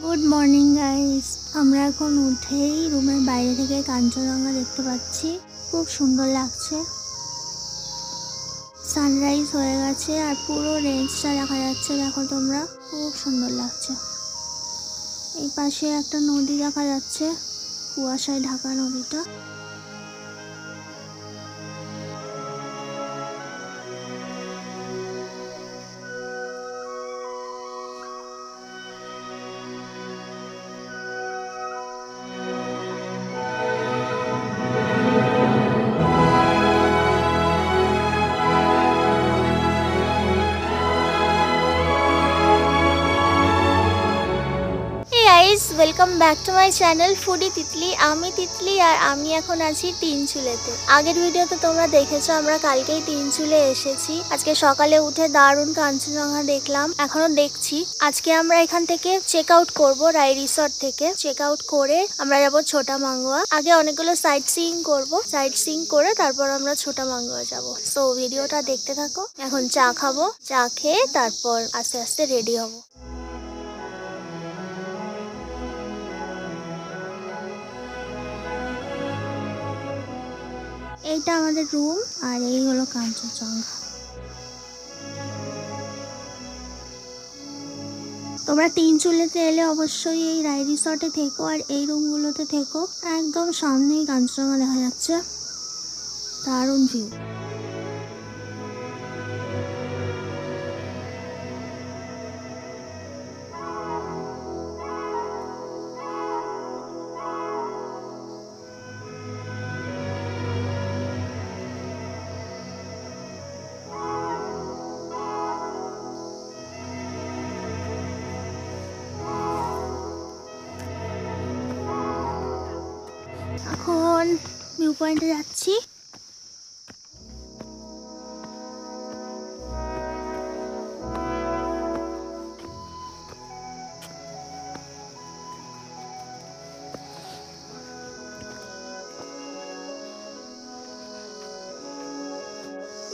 Good morning guys, আমরা এখন উঠেই রুমের বাইরে থেকে কাঞ্চনজঙ্ঘা দেখতে পাচ্ছি। খুব সুন্দর লাগছে। সানরাইজ হয়ে গেছে আর পুরো রেঞ্জটা দেখা যাচ্ছে। দেখো তোমরা, খুব সুন্দর লাগছে। এই পাশে একটা নদী দেখা যাচ্ছে, কুয়াশায় ঢাকা নদীটা। Welcome back to my channel foodie Titli. আমি তিতলি আর আমি এখন আছি তিনচুলেতে। আগের ভিডিওতে তোমরা দেখেছো আমরা কালকেই তিনচুলে এসেছি। আজকে সকালে উঠে দারুণ কাঞ্চনজঙ্ঘা দেখলাম, এখনো দেখছি। আজকে আমরা এখান থেকে চেক আউট করবো, রায় রিসর্ট থেকে চেক আউট করে আমরা যাবো ছোটা মাঙ্গুয়া। আগে অনেকগুলো সাইট সিইং করবো, সাইট সিইং করে তারপর আমরা ছোটা মাঙ্গুয়া যাবো। সো ভিডিওটা দেখতে থাকো। এখন চা খাবো, চা খেয়ে তারপর আস্তে আস্তে রেডি হবো। এইটা আমাদের রুম আর এই হলো কাঞ্চনজঙ্ঘা। তোমরা তিনচুলেতে এলে অবশ্যই এই রায় রিসর্টে থেকো আর এই রুমগুলোতে থেকো। একদম সামনেই কাঞ্চনজঙ্ঘা দেখা যাচ্ছে, দারুণ ভিউ। এখন ভিউ পয়েন্টে যাচ্ছি।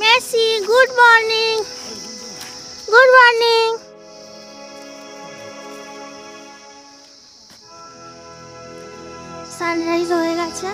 Messi, good morning. Good morning. Sunrise হয়ে গেছে।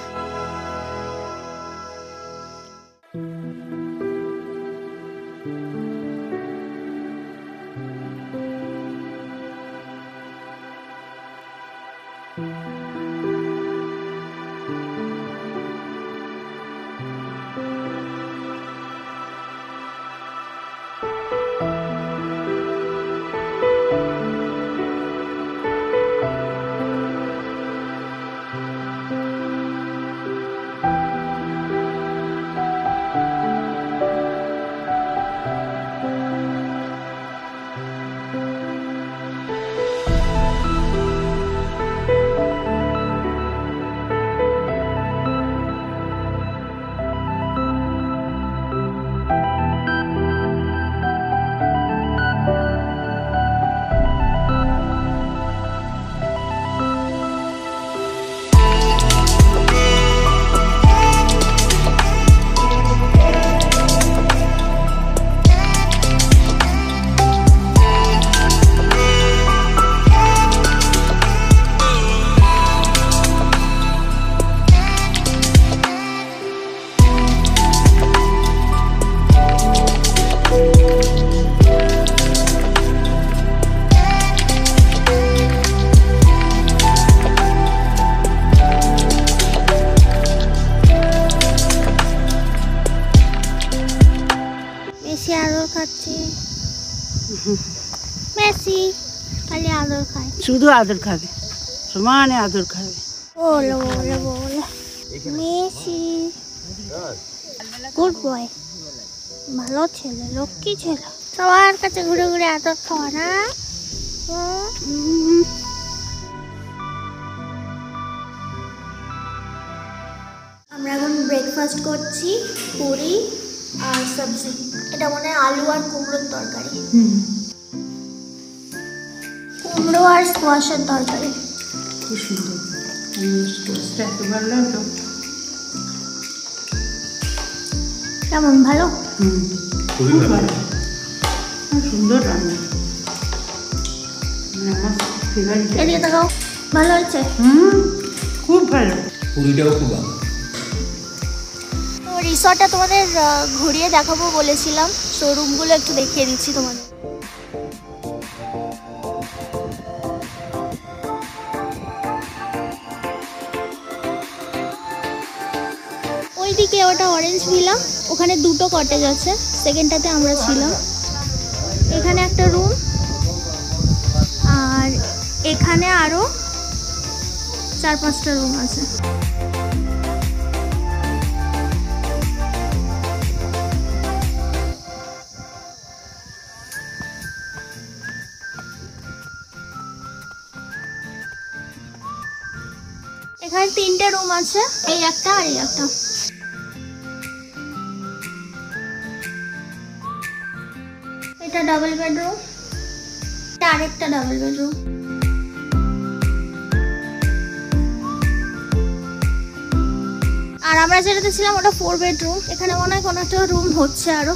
মেসি খালি আদর খায়, শুধু আদর খাবে, সমানে আদর খাবে। বলো বলো বলো। মেসি গুড বয়, ভালো ছেলে, লক্ষ্মী ছেলে। সবার কাছে ঘুরে ঘুরে আদর খাওয়া না। আমরা এখন ব্রেকফাস্ট করছি, পুরি আর সবজি। এটা মনে হয় আলু আর কুমড়োর তরকারি। কুমড়ো আর স্কোয়াশের তরকারি। খুব সুন্দর, এত ভালো লাগলো। কেমন, ভালো? খুবই ভালো, সুন্দর রান্না। আমার এদিকে তাকাও, ভালো হয়েছে? খুব ভালো। পুরিটাও খুব ভালো। তো রিসর্টটা তোমাদের ঘুরিয়ে দেখাবো বলেছিলাম, তো রুমগুলো একটু দেখিয়ে দিচ্ছি তোমাদের। ওইদিকে ওটা অরেঞ্জ ভিলা, ওখানে দুটো কটেজ আছে, সেকেন্ডটাতে আমরা ছিলাম। এখানে একটা রুম, আর এখানে আরো 4-5টা রুম আছে। এখানে 3টে রুম আছে, এই একটা আর এই একটা। এটা ডাবল বেডরুম, এটা আরেকটা ডাবল বেডরুম। আর আমরা যেটাতে ছিলাম ওটা 4 বেডরুম। এখানে মনে হয় কোনো একটা রুম হচ্ছে আরো।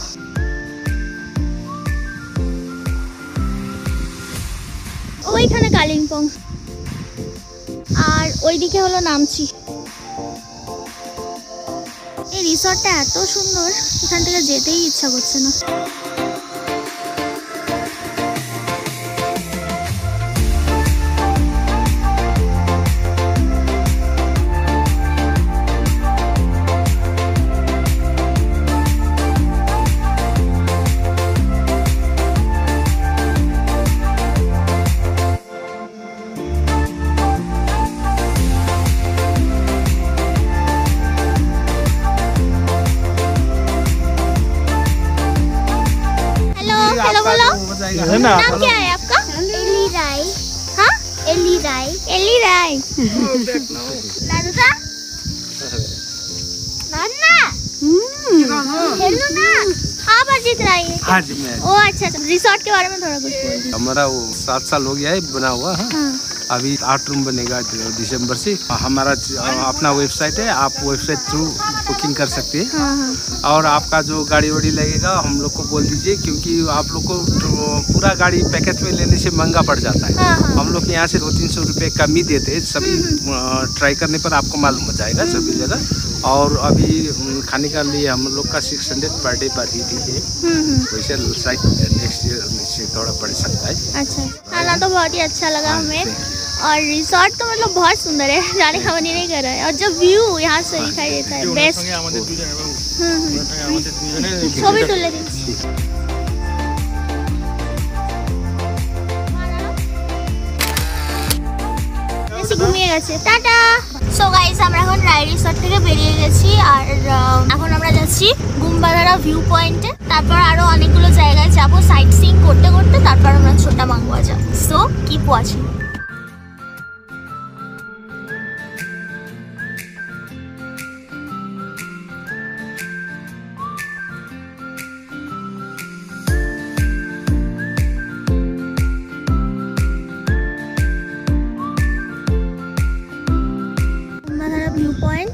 ওইখানে কালিম্পং, আর ওইদিকে হলো নামচি। এই রিসর্টটা এত সুন্দর, এখান থেকে যেতেই ইচ্ছা করছে না। हेलो बोलो, नाम क्या है आपका? एली राय। हाँ, एली राय। एली राय। नानुसा? नाना? हेलो ना, आप अजीत राय हैं? हाँ जी मैं। ओ अच्छा, रिसोर्ट के बारे में थोड़ा कुछ बोल दीजिए। हमारा वो 7 साल हो गया है बना हुआ है। हाँ। अभी 8 रूम बनेगा दिसंबर से। हमारा अपना वेबसाइट है, आप वेबसाइट थ्रू बुकिंग कर सकते हैं। हाँ हाँ। और आपका जो गाड़ी वाड़ी लगेगा हम लोग को बोल दीजिए, क्योंकि आप लोग को पूरा गाड़ी पैकेज में लेने से महंगा पड़ जाता है। हाँ हाँ। हम लोग यहाँ से 200-300 रुपये कम ही देते हैं। सभी ट्राई करने पर आपको मालूम हो जाएगा सभी जगह। और अभी खाने का लिए हम लोग का 600 पर डे पर ही दीजिए। वैसे साइड नेक्स्ट ईयर से थोड़ा बढ़ सकता है। अच्छा, खाना तो बहुत ही अच्छा लगा हमें, और रिसोर्ट तो मतलब बहुत सुंदर है, जाने का मन ही नहीं कर रहा है। और जो व्यू यहाँ से दिखाई देता है बेस्ट। ছবি তুলে দিচ্ছি। বেশি ঘুমিয়ে গেছে, টাটা। সো গাইস, আমরা এখন রায় রিসর্ট থেকে বেরিয়ে গেছি, আর এখন আমরা যাচ্ছি গুম্বাধারা ভিউ পয়েন্টে। তারপর আরো অনেকগুলো জায়গায় যাবো সাইট সিইং করতে করতে, তারপর আমরা ছোটা মাঙ্গুয়া যাবো। So keep watching. View point,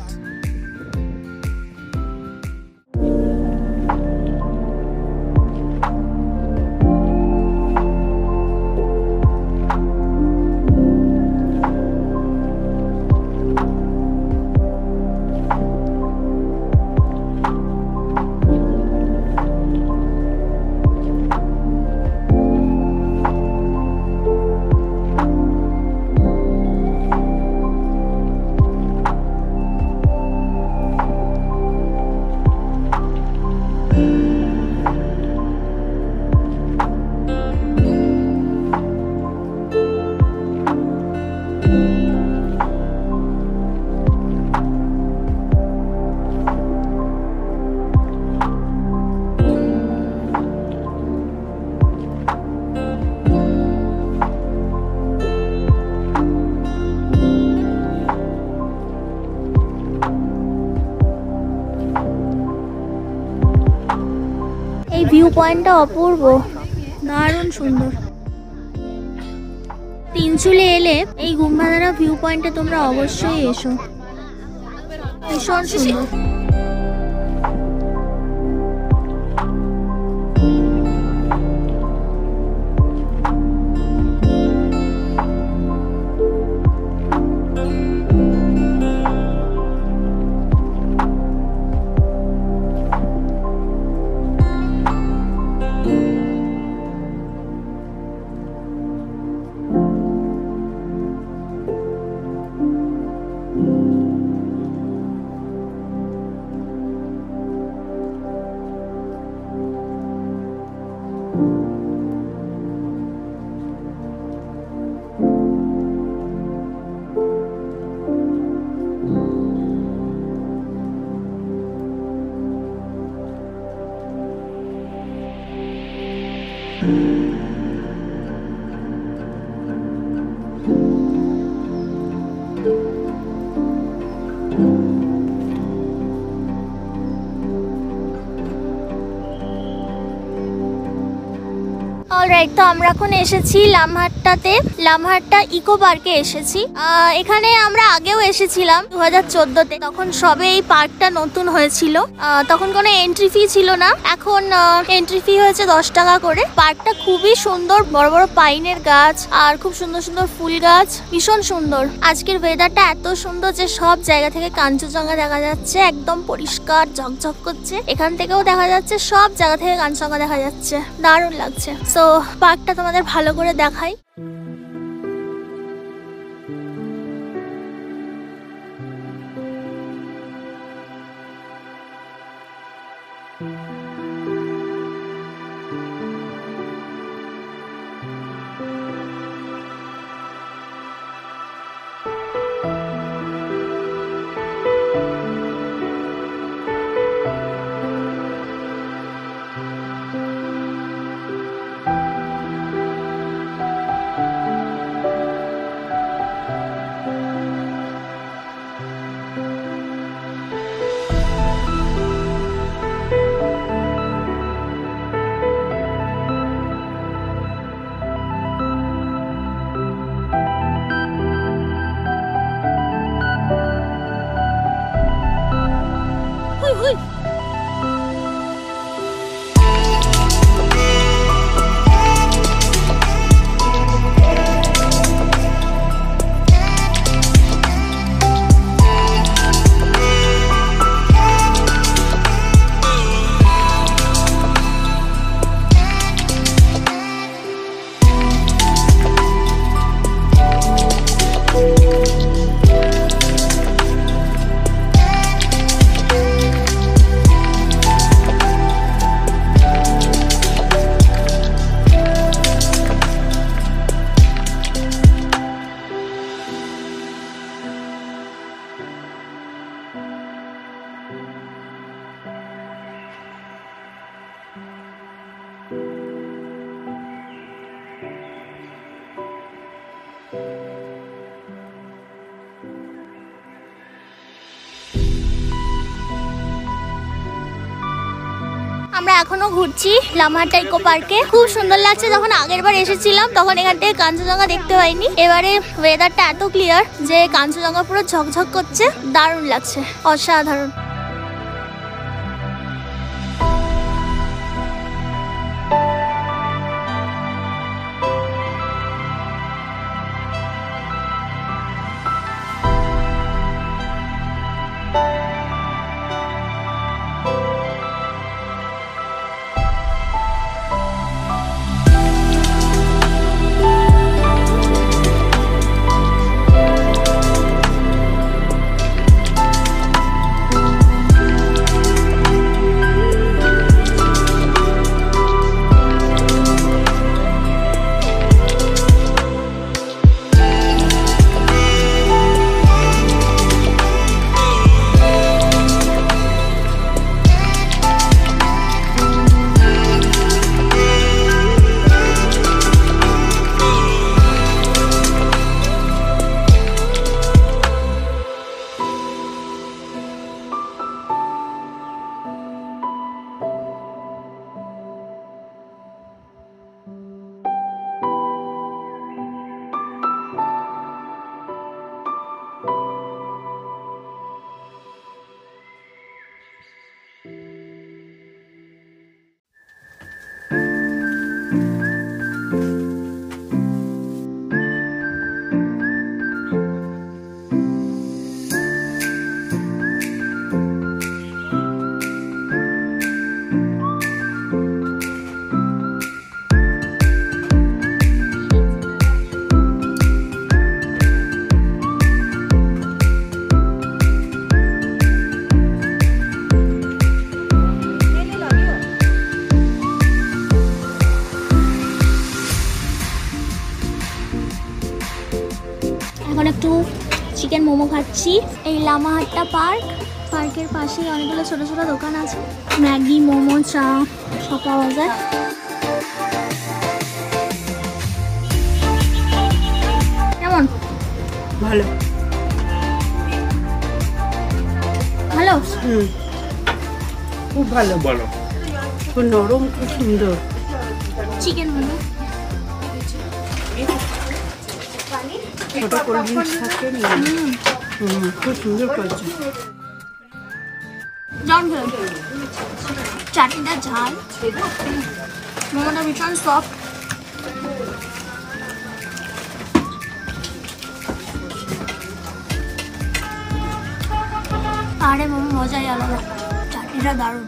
এই ভিউ পয়েন্টটা অপূর্ব, দারুণ সুন্দর। তিনচুলে এলে এই গুম্বাধারা ভিউ পয়েন্টে তোমরা অবশ্যই এসো, ভীষণ সুন্দর। অলরাইট, তো আমরা এখন এসেছি লামহাট্টাতে। লামহাট্টা ইকো পার্কে এসেছি। এখানে আমরা আগেও এসেছিলাম 2014-তে, তখন সবে এই পার্কটা নতুন হয়েছিল। তখন কোনো এন্ট্রি ফি ছিল না, এখন এন্ট্রি ফি হয়েছে 10 টাকা করে। পার্কটা খুবই সুন্দর, বড় বড় পাইনের গাছ আর খুব সুন্দর সুন্দর ফুল গাছ, ভীষণ সুন্দর। আজকের ওয়েদারটা এত সুন্দর যে সব জায়গা থেকে কাঞ্চনজঙ্ঘা দেখা যাচ্ছে, একদম পরিষ্কার ঝকঝক করছে। এখান থেকেও দেখা যাচ্ছে, সব জায়গা থেকে কাঞ্চনজঙ্ঘা দেখা যাচ্ছে, দারুণ লাগছে। সো পার্কটা তোমাদের ভালো করে দেখাই। আমরা এখনো ঘুরছি লামহাট্টা ইকো পার্কে। খুব সুন্দর লাগছে। যখন আগের বার এসেছিলাম তখন এখান থেকে কাঞ্চনজঙ্ঘা দেখতে পাইনি। এবারে ওয়েদারটা এত ক্লিয়ার যে কাঞ্চনজঙ্ঘা পুরো ঝকঝক করছে, দারুণ লাগছে, অসাধারণ। এখন একটু চিকেন মোমো খাচ্ছি। এই লামহাট্টা পার্ক, পার্কের পাশেই অনেকগুলো ছোটো ছোটো দোকান আছে, ম্যাগি, মোমো, চা সব পাওয়া যায়। ভালো। ভালো। খুব ভালো, বলো। খুব নরম, খুব সুন্দর। চিকেন ভালো। ছোট কোল্ড ড্রিঙ্কস থাকে না, খুব সুন্দর করছে। চাটনিটা ঝাল, মোমোটা ভীষণ সফট। আরে মোমো মজাই আলাদা, চাটনিটা দারুণ।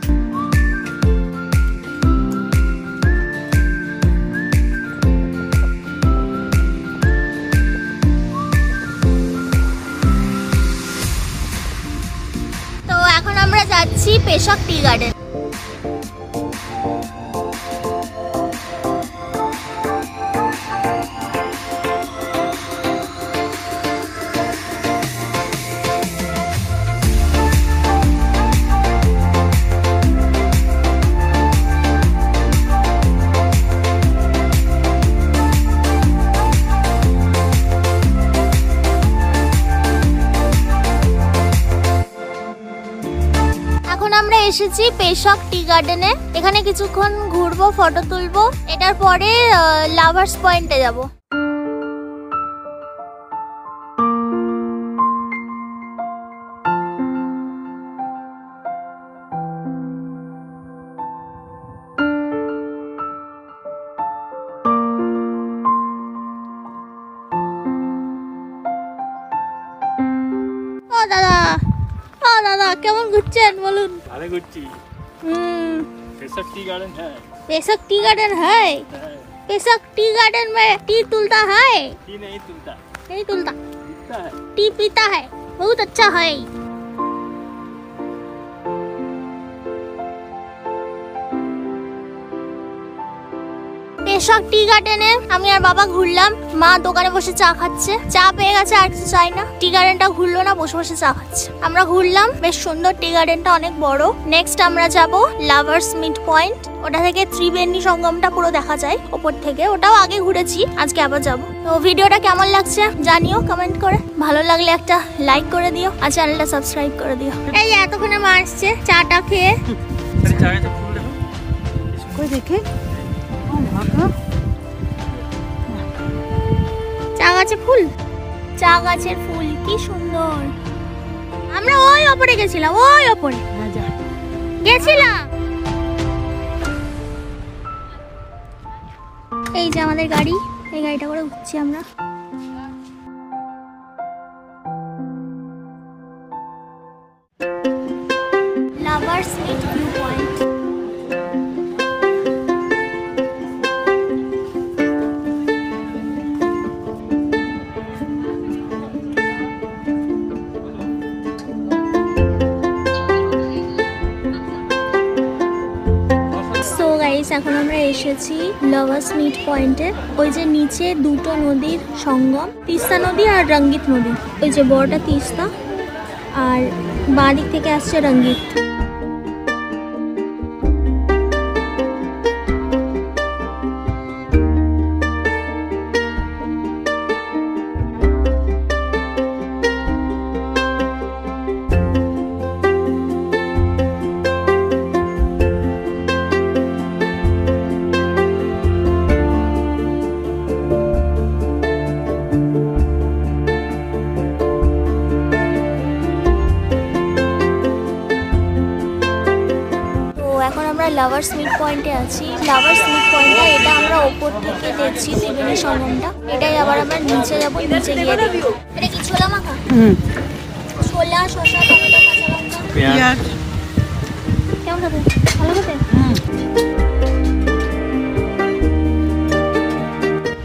তো এখন আমরা যাচ্ছি পেশক টি গার্ডেন। এখন আমরা এসেছি পেশক টি গার্ডেনে। এখানে কিছুক্ষণ ঘুরবো, ফটো তুলবো, এটার পরে লাভার্স পয়েন্টে যাব। ও দাদা, ও দাদা, কেমন ঘুরছেন বলুন? ভালো ঘুরছি। पेशक टी गार्डन है। पेशक टी गार्डन है। पेशक टी गार्डन में टी तुलता है? टी नहीं तुलता। नहीं तुलता, पीता है। टी पीता है। बहुत अच्छा है। পেশক টি গার্ডেনে আমি আর বাবা ঘুরলাম। মা দোকানে বসে চা খাচ্ছে, চা পেয়ে গেছে, আর কিছু চাই না। টি গার্ডেনটা ঘুরলো না, বসে বসে চা খাচ্ছে। আমরা ঘুরলাম, বেশ সুন্দর টি গার্ডেনটা, অনেক বড়। নেক্সট আমরা যাব লাভার্স মিট পয়েন্ট। ওটা থেকে ত্রিবেণী সঙ্গমটা পুরো দেখা যায় ওপর থেকে, ওটাও আগে ঘুরেছি, আজকে আবার যাব। তো ভিডিওটা কেমন লাগছে জানিও কমেন্ট করে। ভালো লাগলে একটা লাইক করে দিও আর চ্যানেলটা সাবস্ক্রাইব করে দিও। এই এতক্ষণে মা আসছে চাটা খেয়ে। चाय से फूल देखो। কই দেখে চা গাছে ফুল, চা গাছের ফুল কি সুন্দর। আমরা ওই ওপরে গেছিলাম, ওই ওপরে গেছিলাম। এই যে আমাদের গাড়ি, এই গাড়িটা করে উঠছি আমরা। Lovers meet view point. So guys, এখন আমরা এসেছি লাভার্স মিট পয়েন্টে। ওই যে নিচে দুটো নদীর সঙ্গম, তিস্তা নদী আর রঙ্গিত নদী। ওই যে বড়টা তিস্তা আর বাঁ দিক থেকে আসছে রঙ্গিত। লাভার্স মিট পয়েন্টে আছি। লাভার্স মিট পয়েন্টটা, এটা আমরা ওপর থেকে দেখছি ত্রিবেণী সঙ্গমটা। এটাই আবার আমরা নিচে যাবো, নিচে গিয়ে দেখবো। এটা কি ছোলা মাখা? ছোলা, শসা, টমেটো, কাঁচা লঙ্কা, পেঁয়াজ। কেমন খেতে? ভালো খেতে?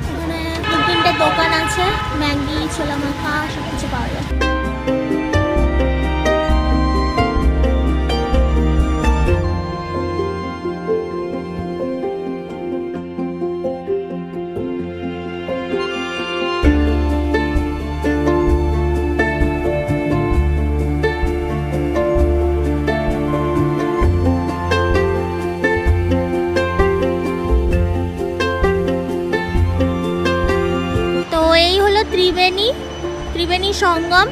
এখানে দু তিনটে দোকান আছে, ম্যাগি, ছোলা মাখা সব কিছু পাওয়া যায়। রঙ্গিনী সঙ্গম,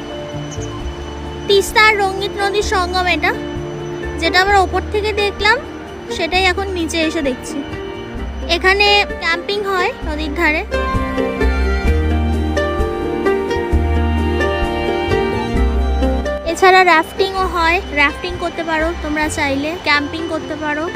তিস্তা আর রঙ্গিত নদীর সঙ্গম এটা, যেটা আমরা ওপর থেকে দেখলাম সেটাই এখন নিচে এসে দেখছি। এখানে ক্যাম্পিং হয় নদীর ধারে। এছাড়া রাফটিংও হয়, রাফটিং করতে পারো তোমরা চাইলে, ক্যাম্পিং করতে পারো।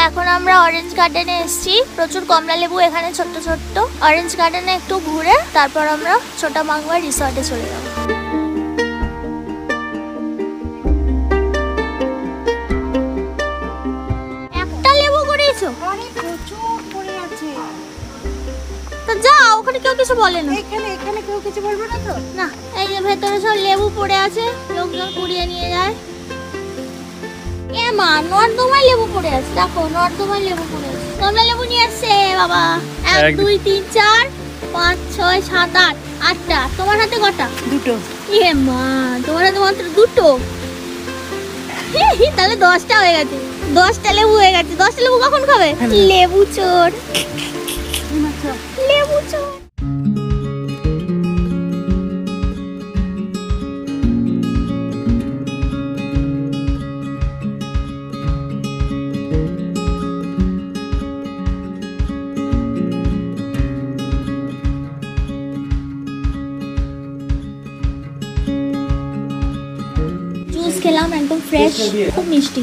এখন আমরা অরেঞ্জ গার্ডেনে এসেছি, প্রচুর কমলা লেবু এখানে ছোট্ট ছোট্ট। অরেঞ্জ গার্ডেনে একটু ঘুরে তারপর আমরা ছোটা মাঙ্গুয়া রিসর্টে চলে যাব। একটা লেবু করেছো? অনেক প্রচুর পড়ে আছে। তো যাও, ওখানে কেউ কিছু বলে না। এখানে কেউ কিছু বলবে না তো? না, এই যে ভেতরে সব লেবু পড়ে আছে, লোকজন কুড়িয়ে নিয়ে যায়। এ মা, নর্দমায় লেবু পড়ে আছে, দেখো নর্দমায় লেবু পড়ে আছে। কমলা লেবু নিয়ে আসছে বাবা। 1 2 3 4 5 6 7 8 8টা। তোমার হাতে কটা? দুটো। এ মা, তোমার হাতে মাত্র দুটো? তাহলে 10টা হয়ে গেছে। 10টা লেবু হয়ে গেছে। 10টা লেবু কখন খাবে? লেবু চোর, লেবু চোর। খেলাম একদম ফ্রেশ, খুব মিষ্টি।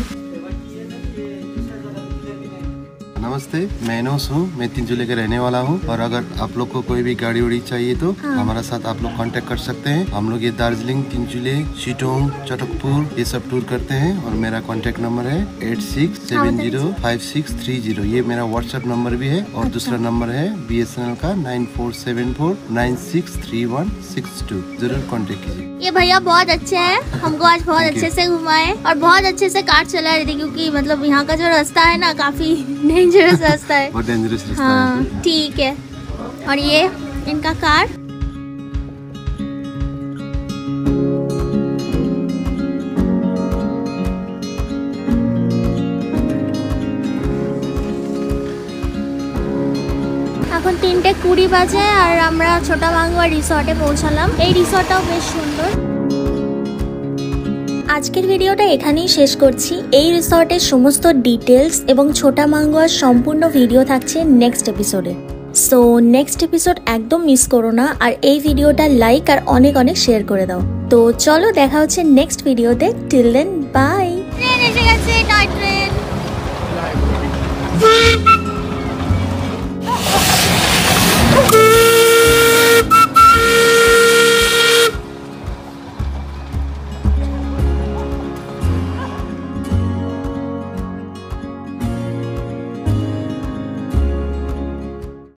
नमस्ते, मैं इनोस हूँ। मैं तिनचुले का रहने वाला हूँ और अगर आप लोग को कोई भी गाड़ी उड़ी चाहिए तो हमारा साथ आप लोग कांटेक्ट कर सकते हैं। हम लोग ये दार्जिलिंग, तिनचुले, शिटोंग, चटकपुर ये सब टूर करते हैं और मेरा कांटेक्ट नंबर है 86705630। ये मेरा व्हाट्सएप नंबर भी है और दूसरा नंबर है BSNL का 9474963162। जरूर कांटेक्ट कीजिए। ये भैया बहुत अच्छे हैं, हमको आज बहुत अच्छे से घुमाए और बहुत अच्छे से कार चला रहे थे, क्योंकि मतलब यहाँ का जो रास्ता है ना काफी डेंजरस रास्ता है। बहुत डेंजरस रास्ता है। हाँ ठीक है। और ये इनका कार। এখন 3:20 বাজে আর আমরা ছোটা মাঙ্গুয়া রিসর্টে পৌঁছালাম। এই রিসর্টটাও বেশ সুন্দর। আজকের ভিডিওটা এখানেই শেষ করছি। এই রিসর্টের সমস্ত ডিটেলস এবং ছোটা মাঙ্গুয়ার সম্পূর্ণ ভিডিও থাকছে নেক্সট এপিসোডে। সো নেক্সট এপিসোড একদম মিস করো না, আর এই ভিডিওটা লাইক আর অনেক অনেক শেয়ার করে দাও। তো চলো দেখা হচ্ছে নেক্সট ভিডিওতে। Till then by. ট্রেন এসে গেছে, টয় ট্রেন।